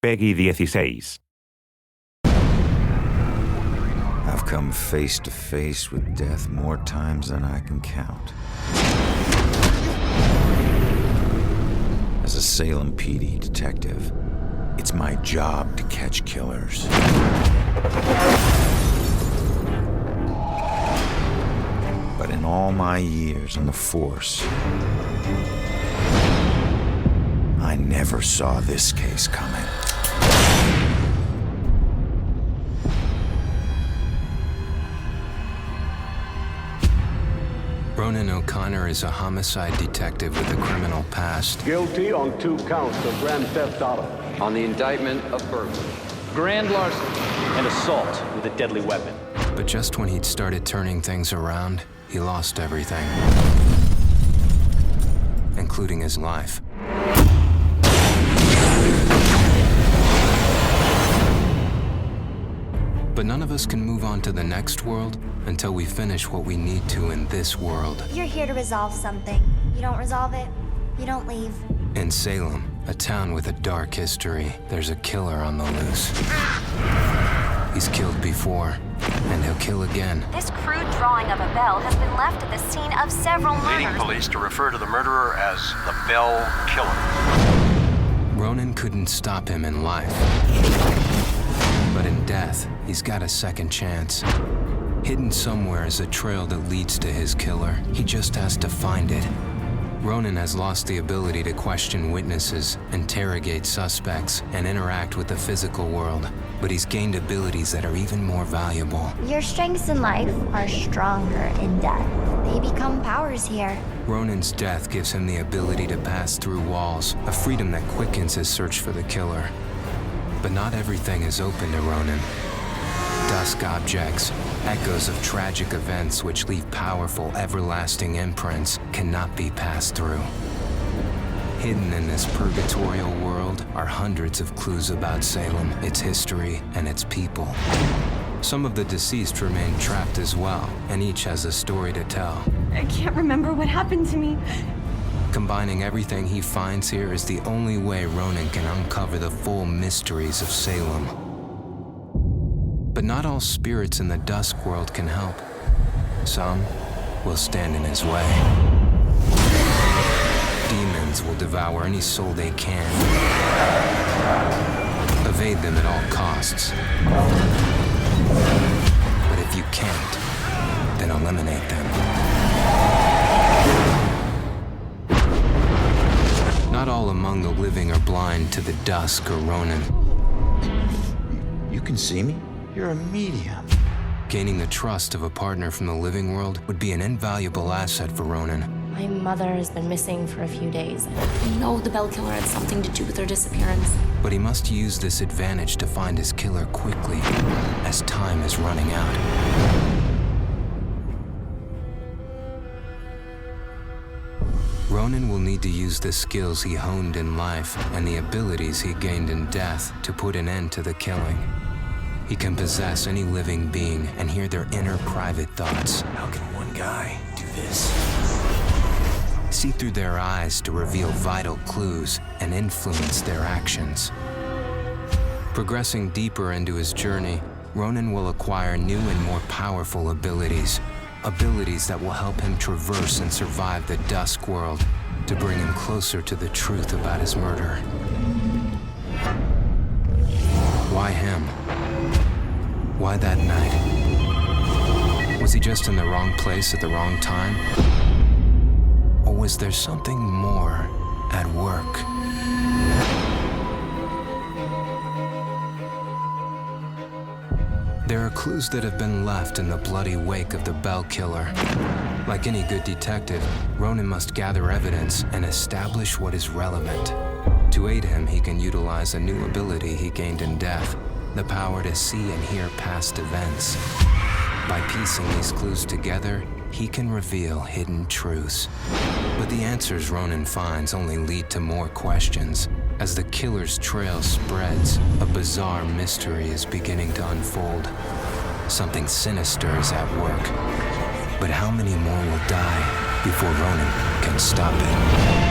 Peggy 16. I've come face to face with death more times than I can count. As a Salem PD detective, it's my job to catch killers. But in all my years on the force, I never saw this case coming. Ronan O'Connor is a homicide detective with a criminal past. Guilty on 2 counts of grand theft auto. On the indictment of burglary. Grand larceny and assault with a deadly weapon. But just when he'd started turning things around, he lost everything, including his life. But none of us can move on to the next world until we finish what we need to in this world. You're here to resolve something. You don't resolve it, you don't leave. In Salem, a town with a dark history, there's a killer on the loose. He's killed before, and he'll kill again. This crude drawing of a bell has been left at the scene of several leading murders. police to refer to the murderer as the Bell Killer. Ronan couldn't stop him in life. But in death, he's got a second chance. Hidden somewhere is a trail that leads to his killer. He just has to find it. Ronan has lost the ability to question witnesses, interrogate suspects, and interact with the physical world. But he's gained abilities that are even more valuable. Your strengths in life are stronger in death. They become powers here. Ronan's death gives him the ability to pass through walls, a freedom that quickens his search for the killer. But not everything is open to Ronan. Dusk objects, echoes of tragic events which leave powerful, everlasting imprints, cannot be passed through. Hidden in this purgatorial world are hundreds of clues about Salem, its history, and its people. Some of the deceased remain trapped as well, and each has a story to tell. I can't remember what happened to me. Combining everything he finds here is the only way Ronan can uncover the full mysteries of Salem. But not all spirits in the dusk world can help. Some will stand in his way. Demons will devour any soul they can. Evade them at all costs. But if you can't, then eliminate them. Not all among the living are blind to the dusk or Ronan. You can see me? You're a medium. Gaining the trust of a partner from the living world would be an invaluable asset for Ronan. My mother has been missing for a few days. I know the Bell Killer had something to do with her disappearance. But he must use this advantage to find his killer quickly, as time is running out. Ronan will need to use the skills he honed in life and the abilities he gained in death to put an end to the killing. He can possess any living being and hear their inner private thoughts. How can one guy do this? See through their eyes to reveal vital clues and influence their actions. Progressing deeper into his journey, Ronan will acquire new and more powerful abilities. Abilities that will help him traverse and survive the dusk world to bring him closer to the truth about his murder. Why him? Why that night? Was he just in the wrong place at the wrong time? Or was there something more at work? There are clues that have been left in the bloody wake of the Bell Killer. Like any good detective, Ronan must gather evidence and establish what is relevant. To aid him, he can utilize a new ability he gained in death, the power to see and hear past events. By piecing these clues together, he can reveal hidden truths. But the answers Ronan finds only lead to more questions. As the killer's trail spreads, a bizarre mystery is beginning to unfold. Something sinister is at work. But how many more will die before Ronan can stop it?